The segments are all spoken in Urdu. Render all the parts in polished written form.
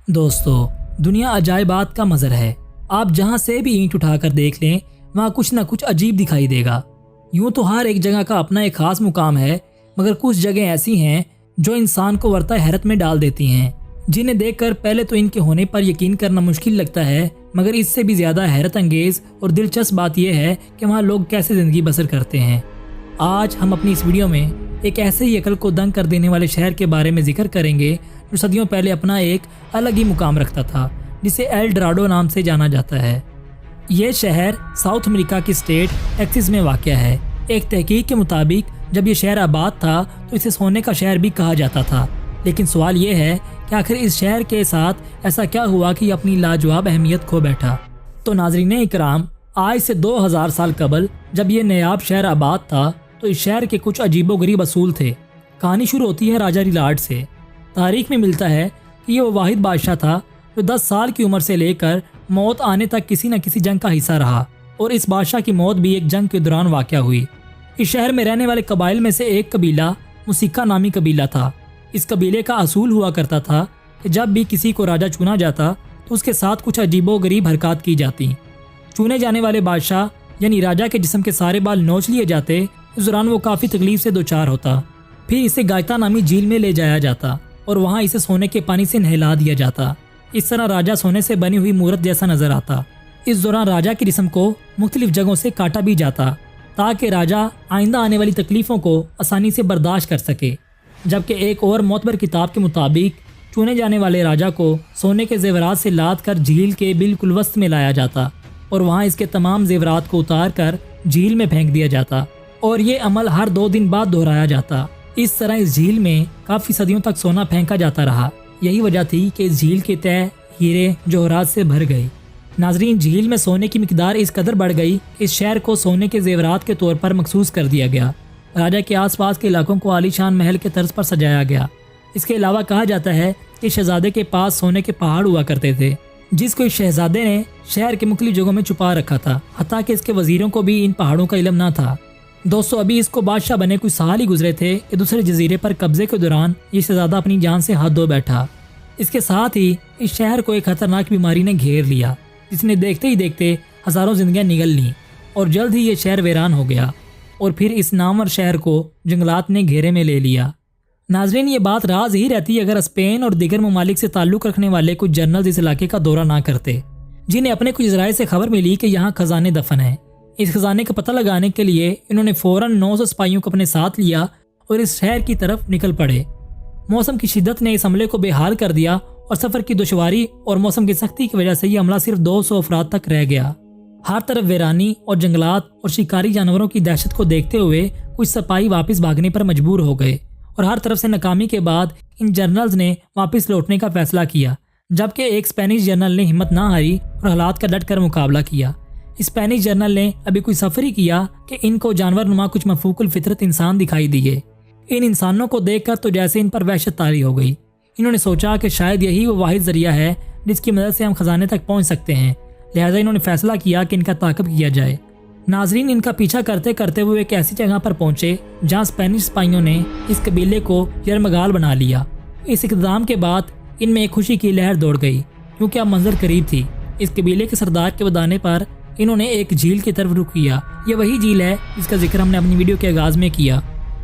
دوستو، دنیا عجائبات کا مظہر ہے۔ آپ جہاں سے بھی اینٹ اٹھا کر دیکھ لیں وہاں کچھ نہ کچھ عجیب دکھائی دے گا۔ یوں تو ہر ایک جگہ کا اپنا ایک خاص مقام ہے، مگر کچھ جگہیں ایسی ہیں جو انسان کو ورطہ حیرت میں ڈال دیتی ہیں، جنہیں دیکھ کر پہلے تو ان کے ہونے پر یقین کرنا مشکل لگتا ہے، مگر اس سے بھی زیادہ حیرت انگیز اور دلچسپ بات یہ ہے کہ وہاں لوگ کیسے زندگی بسر کرتے ہیں۔ آج ہم اپنی اس ویڈیو میں ایک ایسے ہی عقل کو دنگ کر دینے والے شہر کے بارے میں ذکر کریں گے جو صدیوں پہلے اپنا ایک الگ ہی مقام رکھتا تھا، جسے ایل ڈراڈو نام سے جانا جاتا ہے۔ یہ شہر ساؤتھ امریکہ کی اسٹیٹ ٹیکساس میں واقع ہے۔ ایک تحقیق کے مطابق جب یہ شہر آباد تھا تو اسے سونے کا شہر بھی کہا جاتا تھا، لیکن سوال یہ ہے کہ آخر اس شہر کے ساتھ ایسا کیا ہوا کہ یہ اپنی لاجواب اہمیت کھو بیٹھا۔ تو ناظرین اکرام، آج سے 2000 سال قبل جب یہ نیاب شہر آباد تھا تو اس شہر کے کچھ عجیب و غریب اصول تھے۔ کہانی شروع ہوتی ہے راجہ ریلارڈ سے۔ تاریخ میں ملتا ہے کہ یہ وہ واحد بادشاہ تھا جو 10 سال کی عمر سے لے کر موت آنے تک کسی نہ کسی جنگ کا حصہ رہا، اور اس بادشاہ کی موت بھی ایک جنگ کے دوران واقع ہوئی۔ اس شہر میں رہنے والے قبائل میں سے ایک قبیلہ مسیکا نامی قبیلہ تھا۔ اس قبیلے کا اصول ہوا کرتا تھا کہ جب بھی کسی کو راجہ چنا جاتا تو اس کے ساتھ کچھ عجیب و غریب حرکات کی جاتی۔ چنے جانے والے بادشاہ یعنی راجہ کے جسم کے سارے بال نوچ لیے جاتے۔ اس دوران وہ کافی تکلیف سے دوچار ہوتا، پھر اسے گایتا نامی جھیل میں لے جایا جاتا اور وہاں اسے سونے کے پانی سے نہلا دیا جاتا۔ اس طرح راجہ سونے سے بنی ہوئی مورت جیسا نظر آتا۔ اس دوران راجہ کی جسم کو مختلف جگہوں سے کاٹا بھی جاتا تاکہ راجہ آئندہ آنے والی تکلیفوں کو آسانی سے برداشت کر سکے، جبکہ ایک اور معتبر کتاب کے مطابق چنے جانے والے راجہ کو سونے کے زیورات سے لاد کر جھیل کے بالکل وسط میں لایا جاتا اور وہاں اس کے تمام زیورات کو اتار کر جھیل میں پھینک دیا جاتا، اور یہ عمل ہر 2 دن بعد دہرایا جاتا۔ اس طرح اس جھیل میں کافی صدیوں تک سونا پھینکا جاتا رہا۔ یہی وجہ تھی کہ اس جھیل کے تہہ ہیرے جوہرات سے بھر گئی۔ ناظرین، جھیل میں سونے کی مقدار اس قدر بڑھ گئی کہ اس شہر کو سونے کے زیورات کے طور پر مخصوص کر دیا گیا۔ راجہ کے آس پاس کے علاقوں کو عالی شان محل کے طرز پر سجایا گیا۔ اس کے علاوہ کہا جاتا ہے کہ شہزادے کے پاس سونے کے پہاڑ ہوا کرتے تھے، جس کو اس شہزادے نے شہر کے مختلف جگہوں میں چھپا رکھا تھا، حتیٰ کہ اس کے وزیروں کو بھی ان پہاڑوں کا علم نہ تھا۔ دوستو، ابھی اس کو بادشاہ بنے کچھ سال ہی گزرے تھے کہ دوسرے جزیرے پر قبضے کے دوران یہ شہزادہ اپنی جان سے ہاتھ دھو بیٹھا۔ اس کے ساتھ ہی اس شہر کو ایک خطرناک بیماری نے گھیر لیا، جس نے دیکھتے ہی دیکھتے ہزاروں زندگیاں نگل لیں، اور جلد ہی یہ شہر ویران ہو گیا، اور پھر اس نامور شہر کو جنگلات نے گھیرے میں لے لیا۔ ناظرین، یہ بات راز ہی رہتی اگر اسپین اور دیگر ممالک سے تعلق رکھنے والے کچھ جنرلز اس علاقے کا دورہ نہ کرتے، جنہیں اپنے کچھ ذرائع سے خبر ملی کہ یہاں خزانے دفن ہیں۔ اس خزانے کا پتہ لگانے کے لیے انہوں نے فوراً 900 سپاہیوں کو اپنے ساتھ لیا اور اس شہر کی طرف نکل پڑے۔ موسم کی شدت نے اس عملے کو بے حال کر دیا، اور سفر کی دشواری اور موسم کی سختی کی وجہ سے یہ عملہ صرف 200 افراد تک رہ گیا۔ ہر طرف ویرانی اور جنگلات اور شکاری جانوروں کی دہشت کو دیکھتے ہوئے کچھ سپاہی واپس بھاگنے پر مجبور ہو گئے، اور ہر طرف سے ناکامی کے بعد ان جنرلز نے واپس لوٹنے کا فیصلہ کیا، جبکہ ایک اسپینش جنرل نے ہمت نہ ہاری اور حالات کا ڈٹ کر مقابلہ کیا۔ اسپینش جنرل نے ابھی کوئی سفر ہی کیا کہ ان کو جانور نما کچھ مفوق الفطرت انسان دکھائی دیے۔ ان انسانوں کو دیکھ کر تو جیسے ان پر وحشت طاری ہو گئی۔ انہوں نے سوچا کہ شاید یہی وہ واحد ذریعہ ہے جس کی مدد سے ہم خزانے تک پہنچ سکتے ہیں، لہٰذا انہوں نے فیصلہ کیا کہ ان کا تعاقب کیا جائے۔ ناظرین، ان کا پیچھا کرتے کرتے وہ ایک ایسی جگہ پر پہنچے جہاں اسپینش سپاہیوں نے اس قبیلے کو یرمگال بنا لیا۔ اس اقدام کے بعد ان میں ایک خوشی کی لہر دوڑ گئی، کیونکہ اب منظر قریب تھی۔ اس قبیلے کے سردار کے بتانے پر انہوں نے ایک جھیل کی طرف رخ کیا۔ یہ وہی جھیل ہے جس کا ذکر ہم نے اپنی ویڈیو کے آغاز میں کیا۔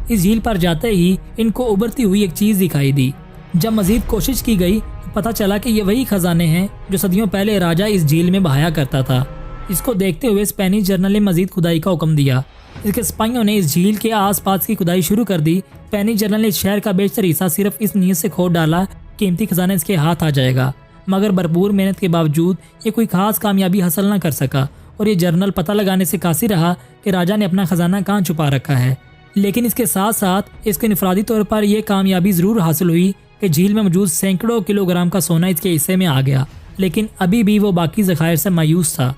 اس جھیل پر جاتے ہی ان کو ابھرتی ہوئی ایک چیز دکھائی دی۔ جب مزید کوشش کی گئی تو پتہ چلا کہ یہ وہی خزانے ہیں جو صدیوں پہلے راجہ اس جھیل میں بہایا کرتا تھا۔ اس کو دیکھتے ہوئے اسپینش جنرل نے مزید کھدائی کا حکم دیا۔ اس کے سپاہیوں نے اس جھیل کے آس پاس کی کھدائی شروع کر دی۔ اسپینش جنرل نے اس شہر کا بیشتر حصہ صرف اس نیت سے کھود ڈالا قیمتی خزانہ اس کے ہاتھ آ جائے گا، مگر بھرپور محنت کے باوجود یہ کوئی خاص کامیابی حاصل نہ کر سکا، اور یہ جنرل پتہ لگانے سے قاصر رہا کہ راجہ نے اپنا خزانہ کہاں چھپا رکھا ہے۔ لیکن اس کے ساتھ ساتھ اس کو انفرادی طور پر یہ کامیابی ضرور حاصل ہوئی کہ جھیل میں موجود سینکڑوں کلو گرام کا سونا اس کے حصے میں آ گیا، لیکن ابھی بھی وہ باقی ذخائر سے مایوس تھا۔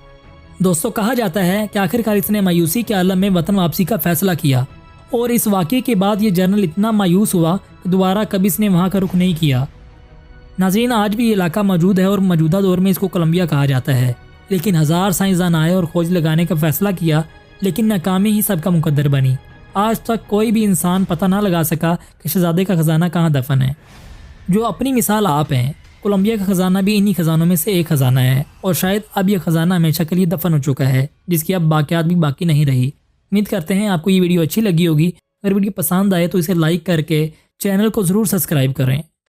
دوستو، کہا جاتا ہے کہ آخرکار اس نے مایوسی کے عالم میں وطن واپسی کا فیصلہ کیا، اور اس واقعے کے بعد یہ جنرل اتنا مایوس ہوا کہ دوبارہ کبھی اس نے وہاں کا رخ نہیں کیا۔ ناظرین، آج بھی یہ علاقہ موجود ہے اور موجودہ دور میں اس کو کولمبیا کہا جاتا ہے، لیکن ہزار سائنسدان آئے اور کھوج لگانے کا فیصلہ کیا، لیکن ناکامی ہی سب کا مقدر بنی۔ آج تک کوئی بھی انسان پتہ نہ لگا سکا کہ شہزادے کا خزانہ کہاں دفن ہے۔ جو اپنی مثال آپ ہیں، کولمبیا کا خزانہ بھی انہی خزانوں میں سے ایک خزانہ ہے، اور شاید اب یہ خزانہ ہمیشہ کے لیے دفن ہو چکا ہے، جس کی اب باقیات بھی باقی نہیں رہی۔ امید کرتے ہیں آپ کو یہ ویڈیو اچھی لگی ہوگی۔ اگر ویڈیو پسند آئے تو اسے لائک کر کے چینل کو ضرور سبسکرائب کریں۔